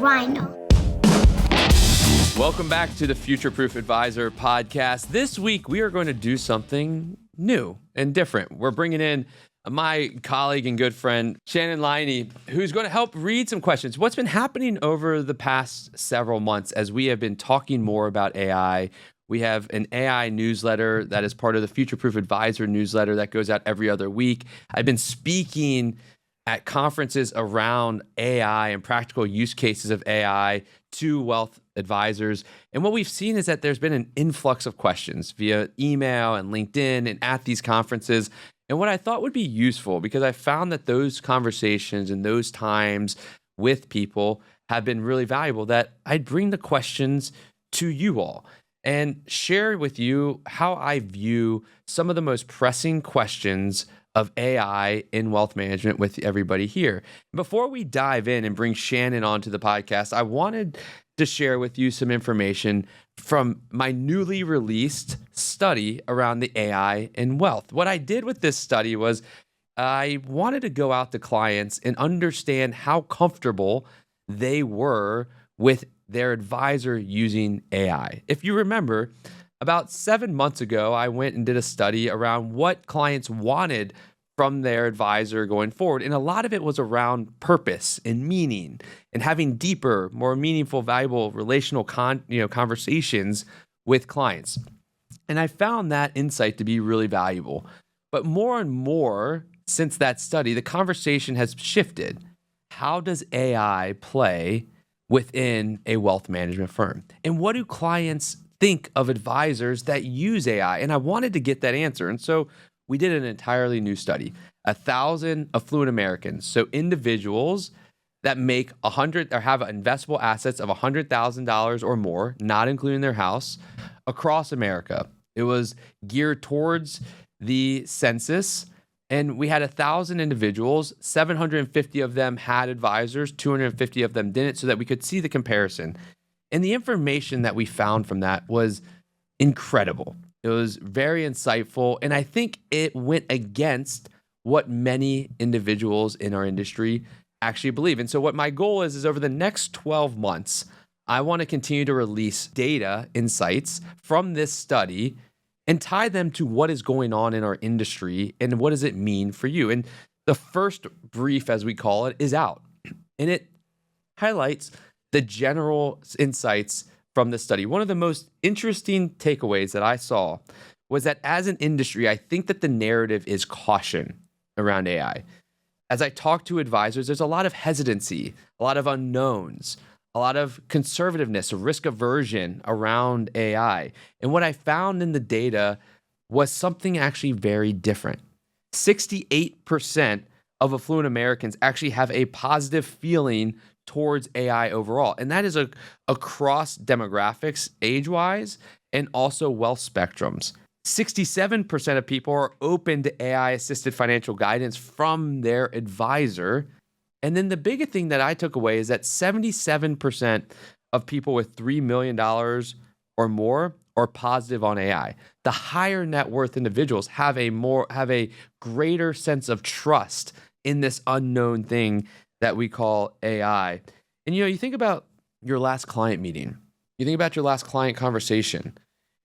Reiner. Welcome back to the FutureProof Advisor podcast. This week, we are going to do something new and different. We're bringing in my colleague and good friend, Shannon, who's going to help read some questions. What's been happening over the past several months as we have been talking more about AI? We have an AI newsletter that is part of the FutureProof Advisor newsletter that goes out every other week. I've been speaking at conferences around AI and practical use cases of AI to wealth advisors. And what we've seen is that there's been an influx of questions via email and LinkedIn and at these conferences. And what I thought would be useful, because I found that those conversations and those times with people have been really valuable, that I'd bring the questions to you all and share with you how I view some of the most pressing questions of AI in wealth management with everybody here. Before we dive in and bring Shannon onto the podcast, I wanted to share with you some information from my newly released study around the AI in wealth. What I did with this study was I wanted to go out to clients and understand how comfortable they were with their advisor using AI. If you remember, about 7 months ago, I went and did a study around what clients wanted from their advisor going forward. And a lot of it was around purpose and meaning and having deeper, more meaningful, valuable relational conversations with clients. And I found that insight to be really valuable. But more and more since that study, the conversation has shifted. How does AI play within a wealth management firm? And what do clients think of advisors that use AI? And I wanted to get that answer. And so we did an entirely new study, 1,000 affluent Americans. So individuals that make 100 or have investable assets of $100,000 or more, not including their house, across America. It was geared towards the census. And we had 1,000 individuals, 750 of them had advisors, 250 of them didn't, so that we could see the comparison. And the information that we found from that was incredible. It was very insightful, and I think it went against what many individuals in our industry actually believe. And so what my goal is over the next 12 months, I want to continue to release data, insights from this study and tie them to what is going on in our industry and what does it mean for you. And the first brief, as we call it, is out, and it highlights the general insights from this study. One of the most interesting takeaways that I saw was that as an industry, I think that the narrative is caution around AI. As I talk to advisors, there's a lot of hesitancy, a lot of unknowns, a lot of conservativeness, a risk aversion around AI. And what I found in the data was something actually very different. 68% of affluent Americans actually have a positive feeling towards AI overall. And that is across demographics, age-wise, and also wealth spectrums. 67% of people are open to AI-assisted financial guidance from their advisor. And then the bigger thing that I took away is that 77% of people with $3 million or more are positive on AI. The higher net worth individuals have a greater sense of trust in this unknown thing that we call AI. And you think about your last client meeting, you think about your last client conversation,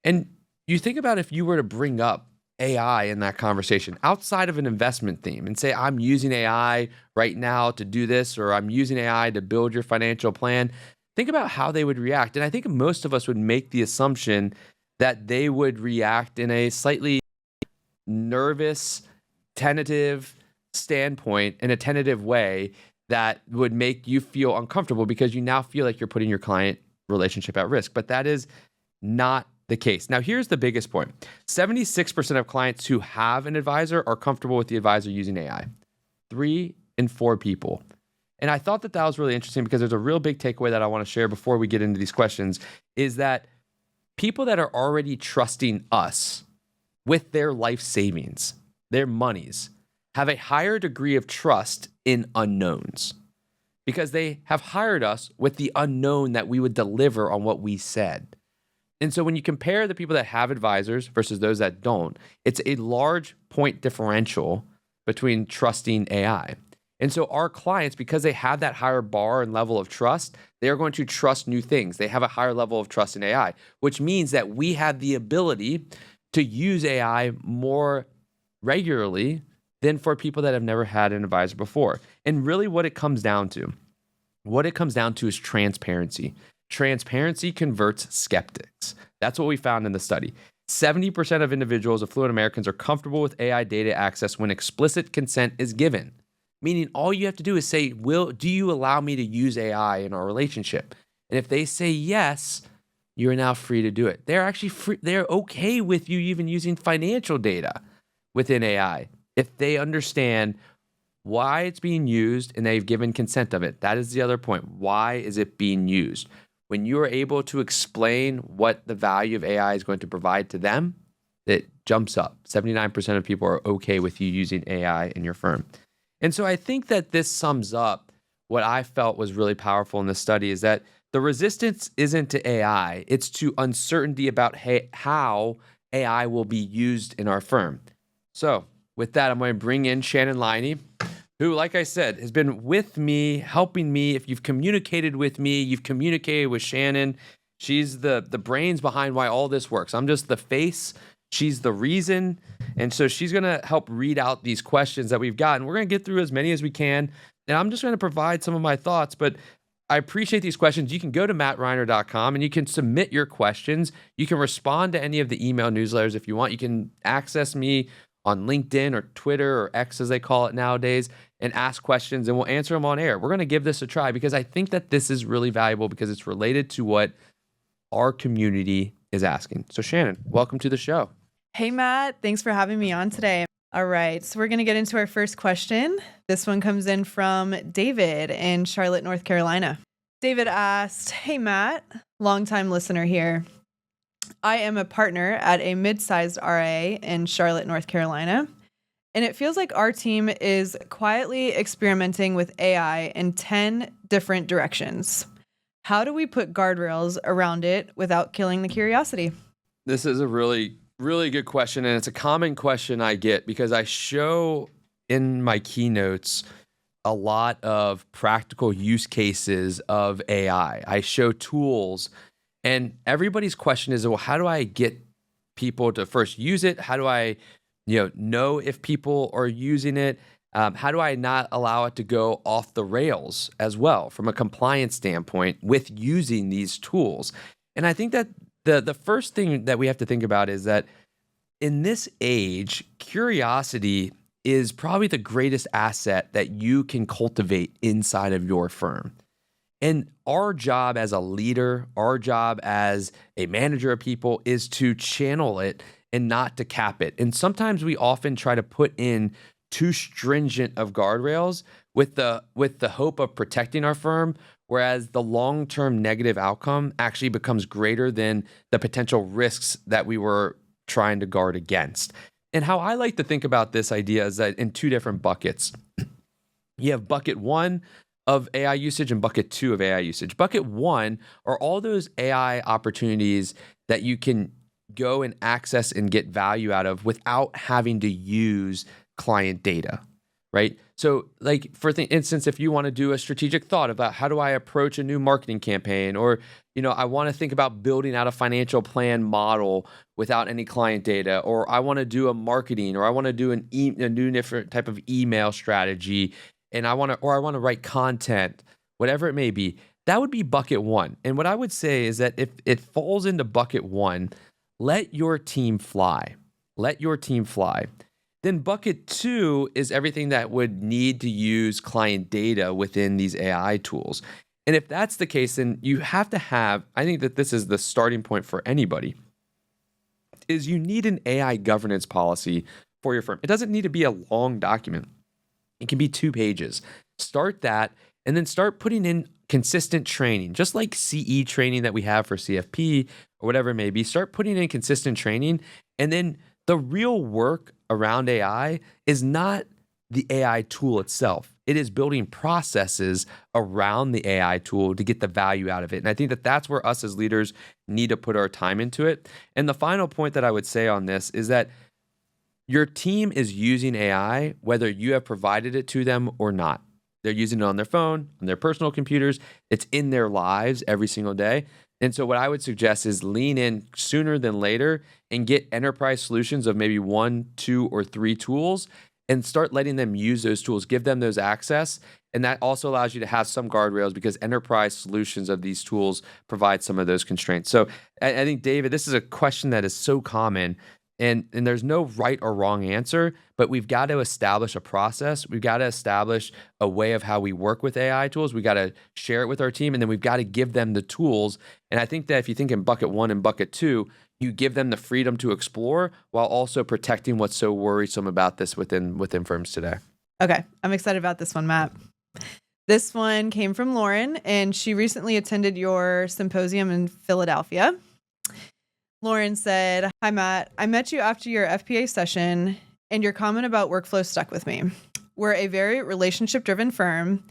and you think about if you were to bring up AI in that conversation outside of an investment theme and say, I'm using AI right now to do this, or I'm using AI to build your financial plan. Think about how they would react. And I think most of us would make the assumption that they would react in a slightly nervous, tentative standpoint, in a tentative way that would make you feel uncomfortable because you now feel like you're putting your client relationship at risk. But that is not the case. Now, here's the biggest point. 76% of clients who have an advisor are comfortable with the advisor using AI. 3 in 4 people. And I thought that was really interesting because there's a real big takeaway that I want to share before we get into these questions, is that people that are already trusting us with their life savings, their monies, have a higher degree of trust in unknowns because they have hired us with the unknown that we would deliver on what we said. And so when you compare the people that have advisors versus those that don't, it's a large point differential between trusting AI. And so our clients, because they have that higher bar and level of trust, they are going to trust new things. They have a higher level of trust in AI, which means that we have the ability to use AI more regularly than for people that have never had an advisor before. And really what it comes down to is transparency. Transparency converts skeptics. That's what we found in the study. 70% of individuals, affluent Americans, are comfortable with AI data access when explicit consent is given. Meaning all you have to do is say, do you allow me to use AI in our relationship? And if they say yes, you're now free to do it. They're actually free. They're okay with you even using financial data within AI if they understand why it's being used and they've given consent of it. That is the other point. Why is it being used? When you are able to explain what the value of AI is going to provide to them, it jumps up. 79% of people are okay with you using AI in your firm. And so I think that this sums up what I felt was really powerful in this study is that the resistance isn't to AI, it's to uncertainty about how AI will be used in our firm. So with that, I'm going to bring in Shannon Liney, who, like I said, has been with me, helping me. If you've communicated with me, you've communicated with Shannon. She's the brains behind why all this works. I'm just the face. She's the reason. And so she's going to help read out these questions that we've gotten. We're going to get through as many as we can. And I'm just going to provide some of my thoughts. But I appreciate these questions. You can go to mattreiner.com and you can submit your questions. You can respond to any of the email newsletters if you want. You can access me on LinkedIn or Twitter or X as they call it nowadays and ask questions and we'll answer them on air. We're going to give this a try because I think that this is really valuable because it's related to what our community is asking. So Shannon, welcome to the show. Hey, Matt. Thanks for having me on today. All right. So we're going to get into our first question. This one comes in from David in Charlotte, North Carolina. David asked, hey, Matt, longtime listener here. I am a partner at a mid-sized RIA in Charlotte, North Carolina, and it feels like our team is quietly experimenting with AI in 10 different directions. How do we put guardrails around it without killing the curiosity? This is a really good question, and it's a common question I get because I show in my keynotes a lot of practical use cases of AI. I show tools, and everybody's question is, well, how do I get people to first use it? How do I know if people are using it? How do I not allow it to go off the rails as well from a compliance standpoint with using these tools? And I think that the first thing that we have to think about is that in this age, curiosity is probably the greatest asset that you can cultivate inside of your firm. And our job as a leader, our job as a manager of people is to channel it and not to cap it. And sometimes we often try to put in too stringent of guardrails with the hope of protecting our firm, whereas the long-term negative outcome actually becomes greater than the potential risks that we were trying to guard against. And how I like to think about this idea is that in two different buckets. You have bucket one of AI usage and bucket two of AI usage. Bucket one are all those AI opportunities that you can go and access and get value out of without having to use client data, right? So like for instance, if you want to do a strategic thought about how do I approach a new marketing campaign, or, I want to think about building out a financial plan model without any client data, or I want to do a marketing, or I want to do a new different type of email strategy, and I want to write content, whatever it may be, that would be bucket one. And what I would say is that if it falls into bucket one, let your team fly. Let your team fly. Then bucket two is everything that would need to use client data within these AI tools. And if that's the case, then you have to have, I think that this is the starting point for anybody, is you need an AI governance policy for your firm. It doesn't need to be a long document. It can be 2 pages. Start that and then start putting in consistent training, just like CE training that we have for CFP or whatever it may be. Start putting in consistent training. And then the real work around AI is not the AI tool itself. It is building processes around the AI tool to get the value out of it. And I think that that's where us as leaders need to put our time into it. And the final point that I would say on this is that your team is using AI, whether you have provided it to them or not. They're using it on their phone, on their personal computers. It's in their lives every single day. And so what I would suggest is lean in sooner than later and get enterprise solutions of maybe 1, 2, or 3 tools and start letting them use those tools, give them those access. And that also allows you to have some guardrails because enterprise solutions of these tools provide some of those constraints. So I think, David, this is a question that is so common. And there's no right or wrong answer, but we've got to establish a process. We've got to establish a way of how we work with AI tools. We got to share it with our team, and then we've got to give them the tools. And I think that if you think in bucket 1 and bucket 2, you give them the freedom to explore while also protecting what's so worrisome about this within firms today. Okay, I'm excited about this one, Matt. This one came from Lauren, and she recently attended your symposium in Philadelphia. Lauren said, "Hi, Matt. I met you after your FPA session, and your comment about workflow stuck with me. We're a very relationship-driven firm,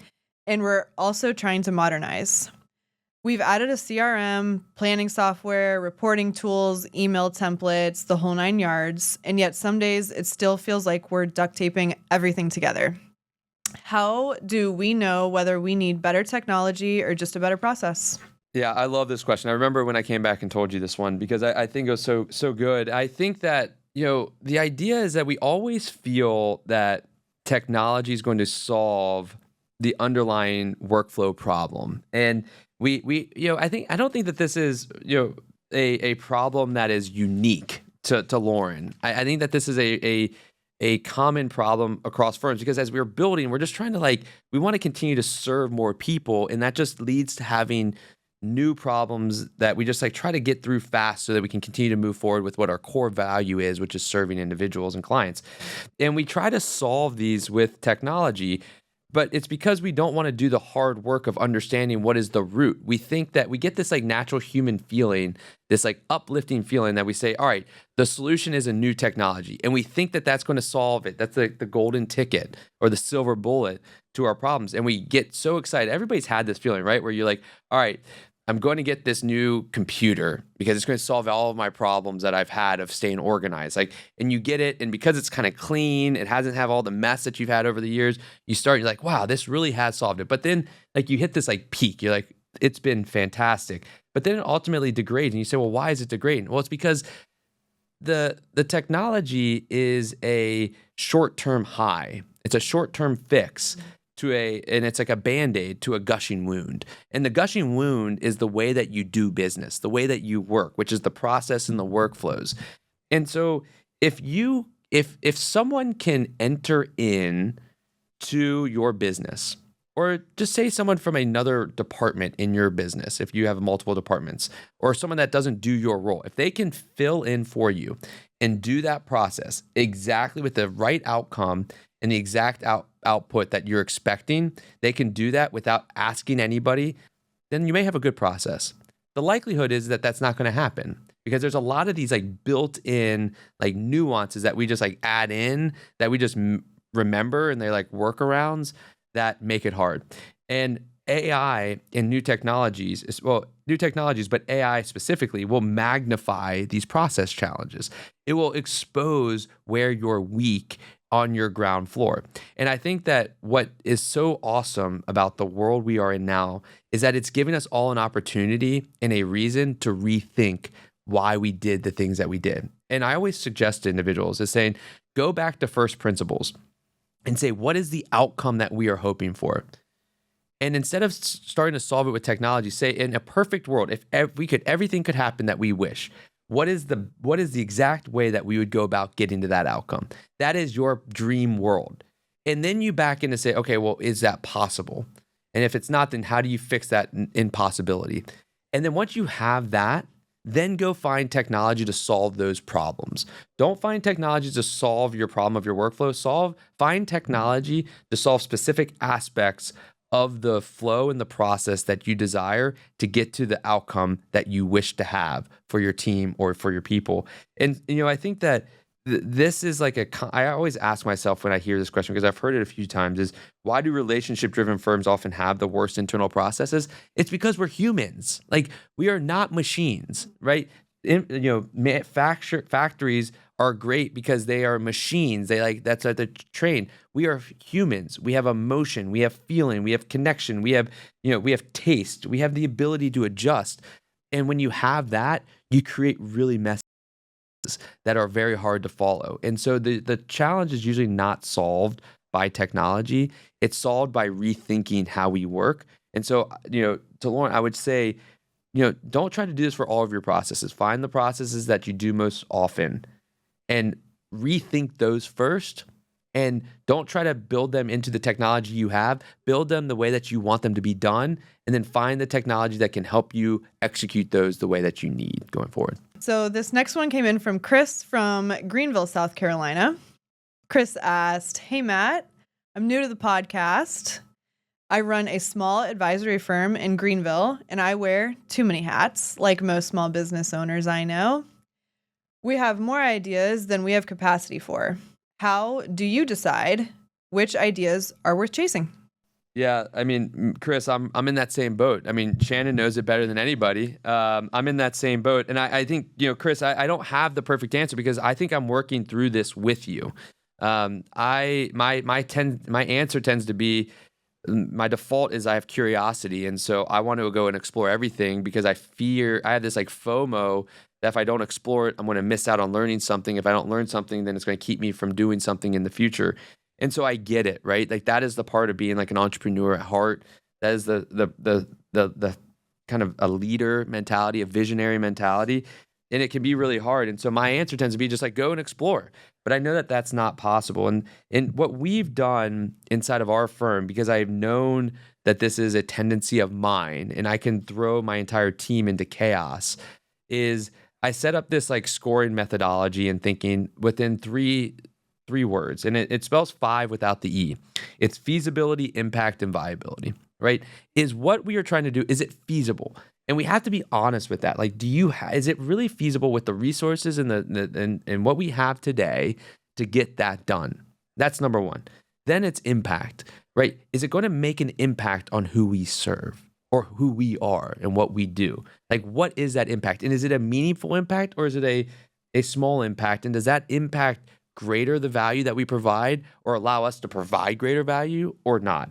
and we're also trying to modernize. We've added a CRM, planning software, reporting tools, email templates, the whole 9 yards, and yet some days it still feels like we're duct taping everything together. How do we know whether we need better technology or just a better process?" Yeah, I love this question. I remember when I came back and told you this one because I think it was so good. I think that, the idea is that we always feel that technology is going to solve the underlying workflow problem. And I don't think that this is, a problem that is unique to Lauren. I think that this is a common problem across firms because as we're building, we're just trying to we want to continue to serve more people. And that just leads to having new problems that we just try to get through fast so that we can continue to move forward with what our core value is, which is serving individuals and clients. And we try to solve these with technology, but it's because we don't want to do the hard work of understanding what is the root. We think that we get this natural human feeling, this uplifting feeling that we say, all right, the solution is a new technology. And we think that that's going to solve it. That's the golden ticket or the silver bullet to our problems. And we get so excited. Everybody's had this feeling, right? Where you're like, all right, I'm going to get this new computer because it's going to solve all of my problems that I've had of staying organized. And you get it, and because it's kind of clean, it hasn't have all the mess that you've had over the years, you're like, wow, this really has solved it. But then you hit this peak. You're like, it's been fantastic. But then it ultimately degrades, and you say, well, why is it degrading? Well, it's because the technology is a short-term high. It's a short-term fix. And it's like a Band-Aid to a gushing wound. And the gushing wound is the way that you do business, the way that you work, which is the process and the workflows. And so if someone can enter in to your business, or just say someone from another department in your business, if you have multiple departments, or someone that doesn't do your role, if they can fill in for you and do that process exactly with the right outcome and the exact output that you're expecting, they can do that without asking anybody, then you may have a good process. The likelihood is that that's not going to happen because there's a lot of these built-in nuances that we just add in that we just remember, and they're workarounds that make it hard. And AI and new technologies, but AI specifically will magnify these process challenges. It will expose where you're weak on your ground floor. And I think that what is so awesome about the world we are in now is that it's giving us all an opportunity and a reason to rethink why we did the things that we did. And I always suggest to individuals is saying, go back to first principles and say, what is the outcome that we are hoping for? And instead of starting to solve it with technology, say in a perfect world, if everything could happen that we wish, what is the exact way that we would go about getting to that outcome? That is your dream world. And then you back in to say, okay, well, is that possible? And if it's not, then how do you fix that impossibility? And then once you have that, then go find technology to solve those problems. Don't find technology to solve your problem of your workflow. Find technology to solve specific aspects of the flow and the process that you desire to get to the outcome that you wish to have for your team or for your people. And, I think that this is I always ask myself when I hear this question, because I've heard it a few times, is why do relationship-driven firms often have the worst internal processes? It's because we're humans. We are not machines, right? factories are great because they are machines. That's what they're trained. We are humans. We have emotion. We have feeling. We have connection. We have taste. We have the ability to adjust. And when you have that, you create really messy that are very hard to follow. And so the challenge is usually not solved by technology. It's solved by rethinking how we work. And so, to Lauren, I would say, don't try to do this for all of your processes. Find the processes that you do most often and rethink those first. And don't try to build them into the technology you have. Build them the way that you want them to be done, and then find the technology that can help you execute those the way that you need going forward. So this next one came in from Chris from Greenville, South Carolina. Chris asked, "Hey, Matt, I'm new to the podcast. I run a small advisory firm in Greenville, and I wear too many hats, like most small business owners I know. We have more ideas than we have capacity for. How do you decide which ideas are worth chasing?" Yeah, I mean, Chris, I'm in that same boat. I mean, Shannon knows it better than anybody. I'm in that same boat, and I think, Chris, I don't have the perfect answer because I think I'm working through this with you. My answer tends to be, my default is I have curiosity, and so I want to go and explore everything because I have this like FOMO that if I don't explore it, I'm going to miss out on learning something. If I don't learn something, then it's going to keep me from doing something in the future. And so I get it, right? Like that is the part of being like an entrepreneur at heart. That is the kind of a leader mentality, a visionary mentality, and it can be really hard. And so my answer tends to be just like go and explore. But I know that that's not possible. And what we've done inside of our firm, because I've known that this is a tendency of mine, and I can throw my entire team into chaos, is I set up this like scoring methodology and thinking within three words, and it spells 5 without the E. It's feasibility, impact, and viability, right? Is what we are trying to do, is it feasible? And we have to be honest with that. Like, is it really feasible with the resources and what we have today to get that done? That's number one. Then it's impact, right? Is it going to make an impact on who we serve or who we are and what we do? Like, what is that impact? And is it a meaningful impact or is it a small impact? And does that impact greater the value that we provide or allow us to provide greater value or not?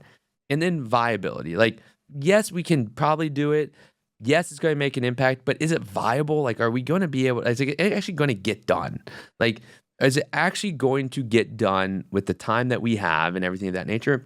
And then viability. Like, yes, we can probably do it. Yes, it's going to make an impact, but is it viable? Like, are we going to be able, is it actually going to get done? Like, is it actually going to get done with the time that we have and everything of that nature?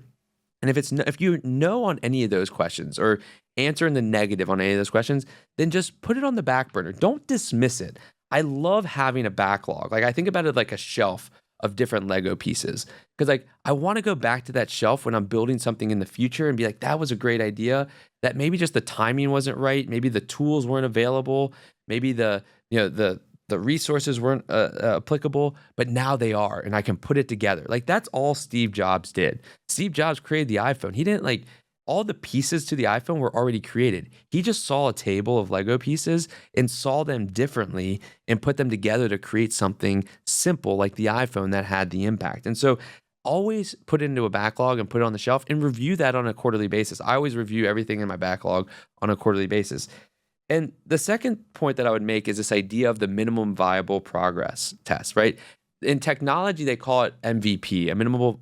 And if you know on any of those questions or answer in the negative on any of those questions, then just put it on the back burner. Don't dismiss it. I love having a backlog. Like I think about it like a shelf of different Lego pieces. Because like I want to go back to that shelf when I'm building something in the future and be like, that was a great idea. That maybe just the timing wasn't right. Maybe the tools weren't available. Maybe the resources weren't applicable, but now they are, and I can put it together. Like that's all Steve Jobs did. Steve Jobs created the iPhone. He didn't like all the pieces to the iPhone were already created. He just saw a table of Lego pieces and saw them differently and put them together to create something simple like the iPhone that had the impact. And so always put it into a backlog and put it on the shelf and review that on a quarterly basis. I always review everything in my backlog on a quarterly basis. And the second point that I would make is this idea of the minimum viable progress test, right? In technology, they call it MVP, a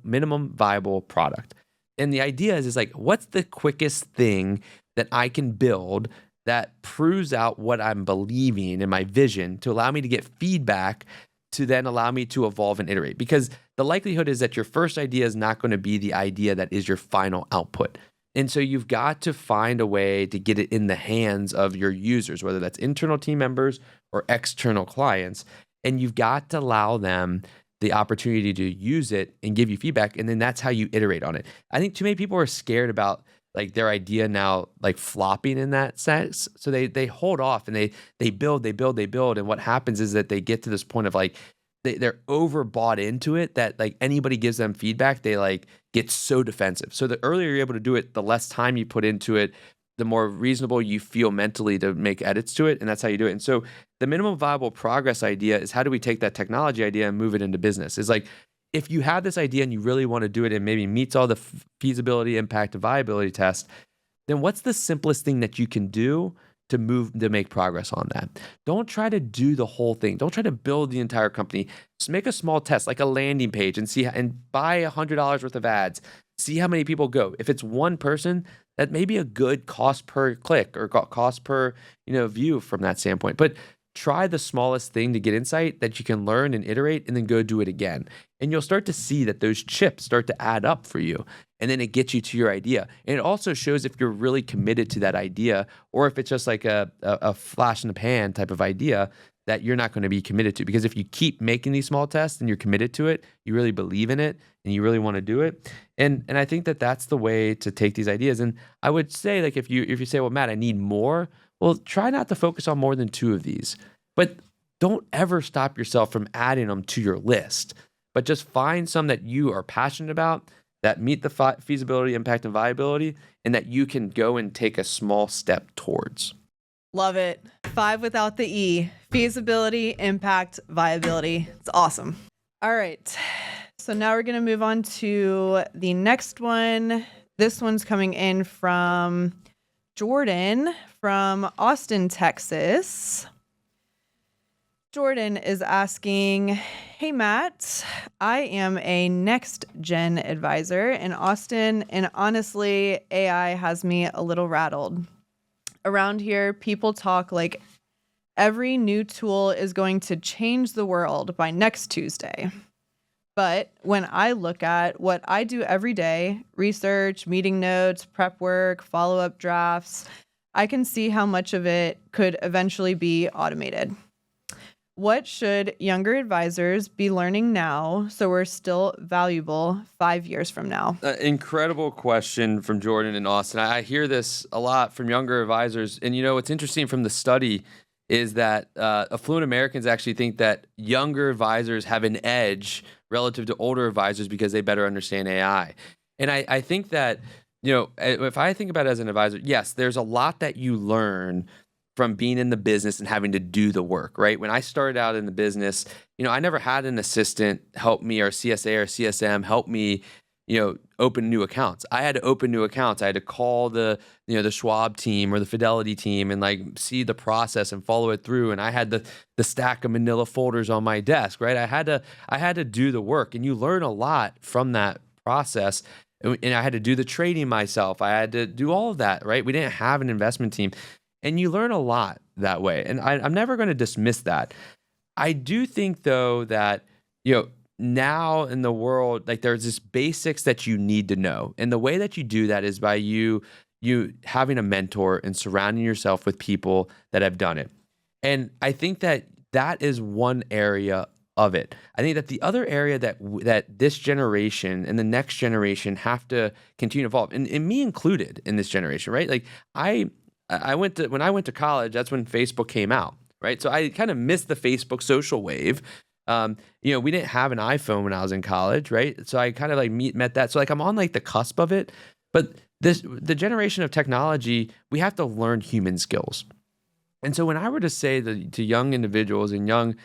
minimum viable product. And the idea is like, what's the quickest thing that I can build that proves out what I'm believing in my vision to allow me to get feedback to then allow me to evolve and iterate? Because the likelihood is that your first idea is not going to be the idea that is your final output. And so you've got to find a way to get it in the hands of your users, whether that's internal team members or external clients. And you've got to allow them the opportunity to use it and give you feedback. And then that's how you iterate on it. I think too many people are scared about like their idea now like flopping in that sense. So they hold off and they build. And what happens is that they get to this point of like, they're overbought into it that like anybody gives them feedback, they like get so defensive. So the earlier you're able to do it, the less time you put into it, the more reasonable you feel mentally to make edits to it. And that's how you do it. And so the minimum viable progress idea is how do we take that technology idea and move it into business? It's like, if you have this idea and you really want to do it and maybe meets all the feasibility, impact, and viability tests, then what's the simplest thing that you can do to make progress on that. Don't try to do the whole thing. Don't try to build the entire company. Just make a small test, like a landing page, and buy $100 worth of ads. See how many people go. If it's one person, that may be a good cost per click or cost per view from that standpoint. But try the smallest thing to get insight that you can learn and iterate, and then go do it again. And you'll start to see that those chips start to add up for you. And then it gets you to your idea. And it also shows if you're really committed to that idea, or if it's just like a flash in the pan type of idea that you're not going to be committed to. Because if you keep making these small tests and you're committed to it, you really believe in it and you really want to do it. And I think that that's the way to take these ideas. And I would say, like, if you say, well, Matt, I need more, well, try not to focus on more than 2 of these. But don't ever stop yourself from adding them to your list. But just find some that you are passionate about, that meet the feasibility, impact, and viability, and that you can go and take a small step towards. Love it. 5 without the E. Feasibility, impact, viability. It's awesome. All right. So now we're going to move on to the next one. This one's coming in from Jordan from Austin, Texas. Jordan is asking, hey, Matt, I am a next gen advisor in Austin, and honestly, AI has me a little rattled. Around here, people talk like every new tool is going to change the world by next Tuesday. But when I look at what I do every day, research, meeting notes, prep work, follow-up drafts, I can see how much of it could eventually be automated. What should younger advisors be learning now so we're still valuable 5 years from now? Incredible question from Jordan in Austin. I hear this a lot from younger advisors. And what's interesting from the study is that affluent Americans actually think that younger advisors have an edge relative to older advisors because they better understand AI. And I think that, if I think about it as an advisor, yes, there's a lot that you learn from being in the business and having to do the work, right? When I started out in the business, I never had an assistant help me, or CSA or CSM help me, open new accounts. I had to open new accounts. I had to call the Schwab team or the Fidelity team and like see the process and follow it through. And I had the stack of manila folders on my desk, right? I had to do the work, and you learn a lot from that process. And I had to do the trading myself. I had to do all of that, right? We didn't have an investment team. And you learn a lot that way. And I'm never going to dismiss that. I do think, though, that, now in the world, like, there's this basics that you need to know. And the way that you do that is by you having a mentor and surrounding yourself with people that have done it. And I think that is one area of it. I think that the other area that this generation and the next generation have to continue to evolve, and me included in this generation, right? Like, when I went to college, that's when Facebook came out, right? So I kind of missed the Facebook social wave. We didn't have an iPhone when I was in college, right? So I kind of like met that. So like I'm on like the cusp of it. But the generation of technology, we have to learn human skills. And so when I were to say to young individuals and young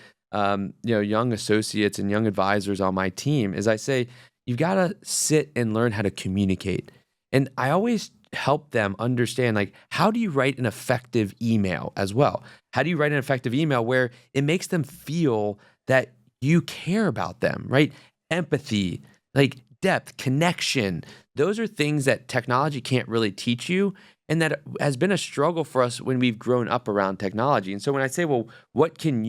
associates and young advisors on my team, is I say, you've got to sit and learn how to communicate. And I always help them understand, like, how do you write an effective email as well? How do you write an effective email where it makes them feel that you care about them, right? Empathy, like depth, connection. Those are things that technology can't really teach you, and that has been a struggle for us when we've grown up around technology. And so when I say, well, what can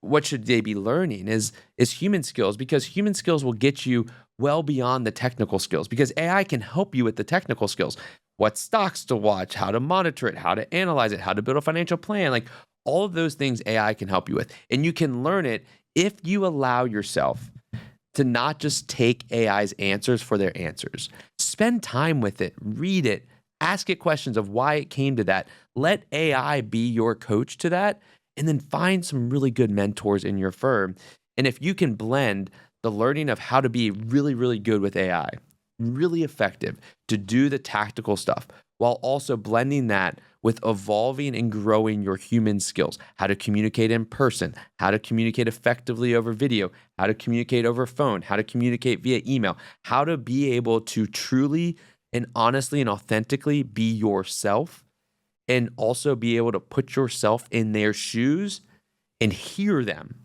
what should they be learning is human skills, because human skills will get you well beyond the technical skills, because AI can help you with the technical skills. What stocks to watch, how to monitor it, how to analyze it, how to build a financial plan, like all of those things AI can help you with. And you can learn it if you allow yourself to not just take AI's answers for their answers. Spend time with it, read it, ask it questions of why it came to that. Let AI be your coach to that, and then find some really good mentors in your firm. And if you can blend the learning of how to be really, really good with AI, really effective to do the tactical stuff, while also blending that with evolving and growing your human skills, how to communicate in person, how to communicate effectively over video, how to communicate over phone, how to communicate via email, how to be able to truly and honestly and authentically be yourself, and also be able to put yourself in their shoes and hear them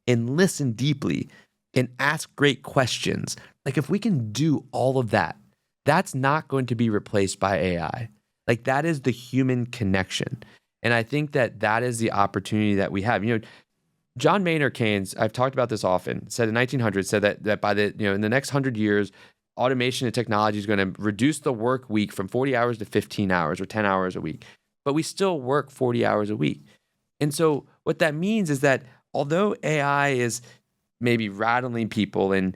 and listen deeply and ask great questions. Like if we can do all of that, that's not going to be replaced by AI. Like that is the human connection. And I think that that is the opportunity that we have. John Maynard Keynes, I've talked about this often, said in 1900, said that by the, in the next 100 years, automation and technology is going to reduce the work week from 40 hours to 15 hours or 10 hours a week. But we still work 40 hours a week. And so what that means is that although AI is maybe rattling people and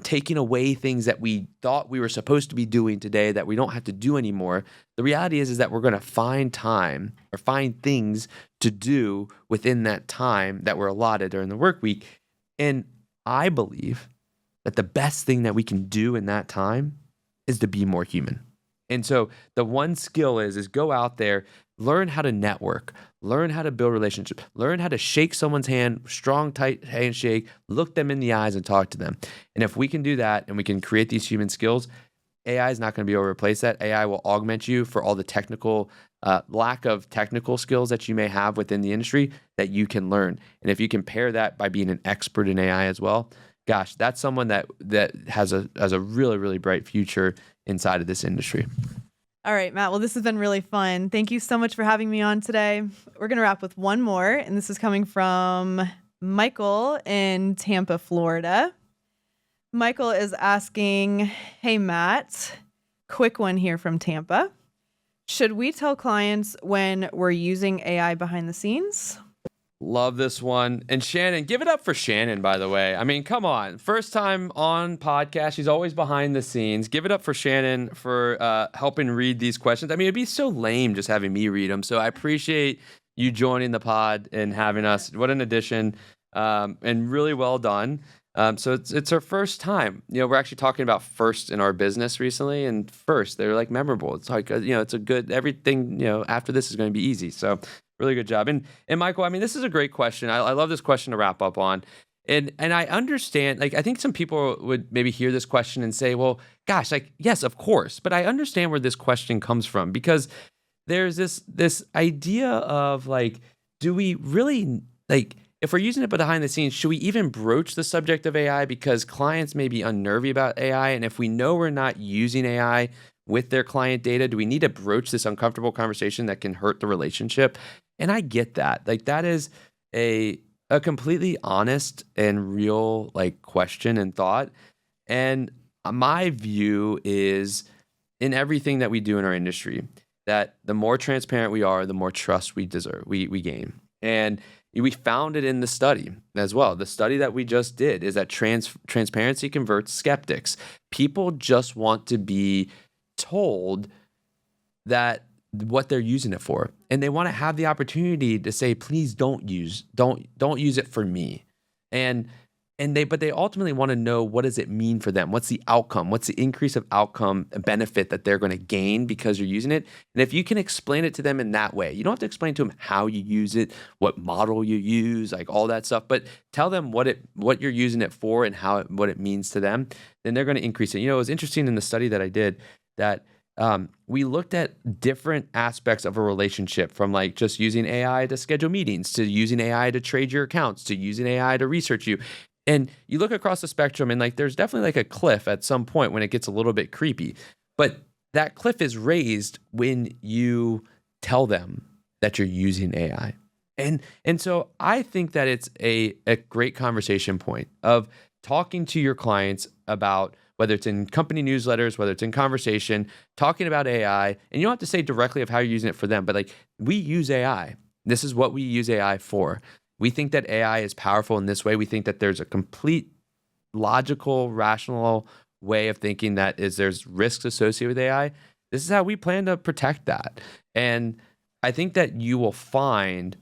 taking away things that we thought we were supposed to be doing today that we don't have to do anymore, the reality is that we're going to find time or find things to do within that time that we're allotted during the work week. And I believe that the best thing that we can do in that time is to be more human. And so the one skill is go out there, learn how to network, learn how to build relationships, learn how to shake someone's hand, strong, tight handshake, look them in the eyes and talk to them. And if we can do that and we can create these human skills, AI is not going to be able to replace that. AI will augment you for all the technical, lack of technical skills that you may have within the industry that you can learn. And if you can pair that by being an expert in AI as well, gosh, that's someone that has a really, really bright future inside of this industry. All right, Matt. Well, this has been really fun. Thank you so much for having me on today. We're going to wrap with one more, and this is coming from Michael in Tampa, Florida. Michael is asking, hey, Matt, quick one here from Tampa. Should we tell clients when we're using AI behind the scenes? Love this one. And Shannon, give it up for Shannon, by the way. I mean, come on. First time on podcast. She's always behind the scenes. Give it up for Shannon for helping read these questions. I mean, it'd be so lame just having me read them. So I appreciate you joining the pod and having us. What an addition. And really well done. So it's our first time. We're actually talking about first in our business recently. And first, they're like memorable. It's like, it's a good, everything, after this is going to be easy. So really good job. And Michael, I mean, this is a great question. I love this question to wrap up on. And I understand, I think some people would maybe hear this question and say, well, gosh, yes, of course. But I understand where this question comes from because there's this idea of do we really, if we're using it behind the scenes, should we even broach the subject of AI because clients may be unnervy about AI? And if we know we're not using AI with their client data, do we need to broach this uncomfortable conversation that can hurt the relationship? And I get that. That is a completely honest and real question and thought. And my view is in everything that we do in our industry, that the more transparent we are, the more trust we gain. And we found it in the study as well. The study that we just did is that transparency converts skeptics. People just want to be told that what they're using it for, and they want to have the opportunity to say, please don't use it for me. But they ultimately want to know, what does it mean for them? What's the outcome? What's the increase of outcome and benefit that they're going to gain because you're using it? And if you can explain it to them in that way, you don't have to explain to them how you use it, what model you use, all that stuff, but tell them what you're using it for and what it means to them, then they're going to increase it. It was interesting in the study that I did that we looked at different aspects of a relationship, from just using AI to schedule meetings, to using AI to trade your accounts, to using AI to research you. And you look across the spectrum and there's definitely a cliff at some point when it gets a little bit creepy. But that cliff is raised when you tell them that you're using AI. And so I think that it's a great conversation point of talking to your clients about, whether it's in company newsletters, whether it's in conversation, talking about AI. And you don't have to say directly of how you're using it for them, but we use AI. This is what we use AI for. We think that AI is powerful in this way. We think that there's a complete logical, rational way of thinking that there's risks associated with AI. This is how we plan to protect that. And I think that you will find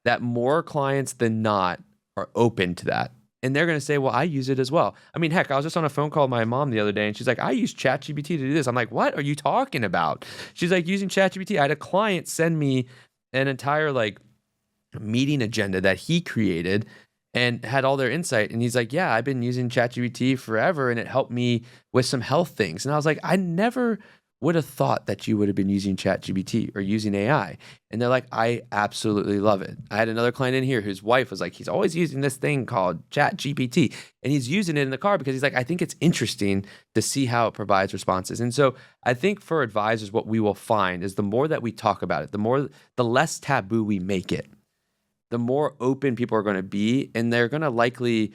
that more clients than not are open to that. And they're going to say, well, I use it as well. I mean, heck, I was just on a phone call with my mom the other day, and she's like, I use ChatGPT to do this. I'm like, what are you talking about? She's like, using ChatGPT. I had a client send me an entire meeting agenda that he created and had all their insight. And he's like, yeah, I've been using ChatGPT forever, and it helped me with some health things. And I was like, I never would have thought that you would have been using ChatGPT or using AI? And they're like, I absolutely love it. I had another client in here whose wife was like, he's always using this thing called ChatGPT, and he's using it in the car because he's like, I think it's interesting to see how it provides responses. And so I think for advisors, what we will find is the more that we talk about it, the less taboo we make it, the more open people are going to be, and they're going to likely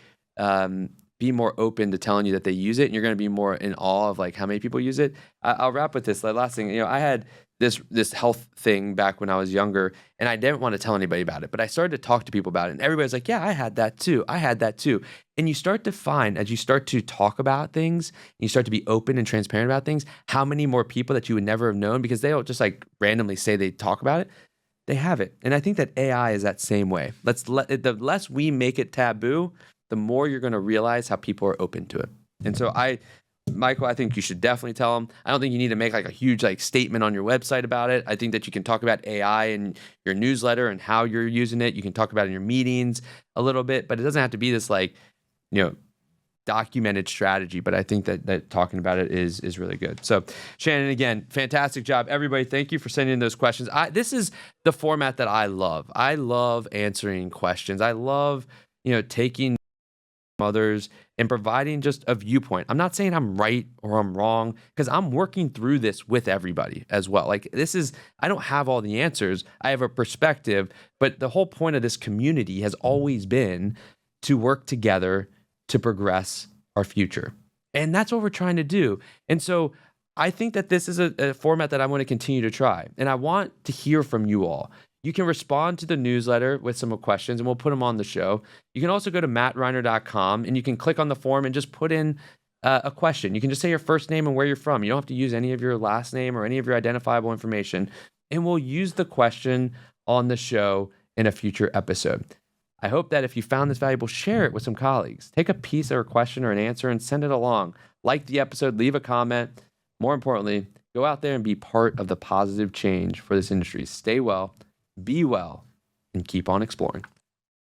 be more open to telling you that they use it, and you're going to be more in awe of like how many people use it. I'll wrap with this. The last thing, I had this health thing back when I was younger, and I didn't want to tell anybody about it, but I started to talk to people about it, and everybody's like, yeah, I had that too. And you start to find, as you start to talk about things, and you start to be open and transparent about things, how many more people that you would never have known, because they don't just like randomly say they talk about it, they have it. And I think that AI is that same way. The less we make it taboo, the more you're going to realize how people are open to it. And so Michael, I think you should definitely tell them. I don't think you need to make like a huge like statement on your website about it. I think that you can talk about AI in your newsletter and how you're using it. You can talk about it in your meetings a little bit, but it doesn't have to be this like, documented strategy. But I think that talking about it is really good. So Shannon, again, fantastic job. Everybody, thank you for sending in those questions. This is the format that I love. I love answering questions. I love, taking others and providing just a viewpoint. I'm not saying I'm right or I'm wrong, because I'm working through this with everybody as well. Like I don't have all the answers. I have a perspective, but the whole point of this community has always been to work together to progress our future. And that's what we're trying to do. And so I think that this is a format that I want to continue to try. And I want to hear from you all. You can respond to the newsletter with some questions, and we'll put them on the show. You can also go to mattreiner.com, and you can click on the form and just put in a question. You can just say your first name and where you're from. You don't have to use any of your last name or any of your identifiable information, and we'll use the question on the show in a future episode. I hope that if you found this valuable, share it with some colleagues. Take a piece or a question or an answer and send it along. Like the episode, leave a comment. More importantly, go out there and be part of the positive change for this industry. Stay well, be well, and keep on exploring.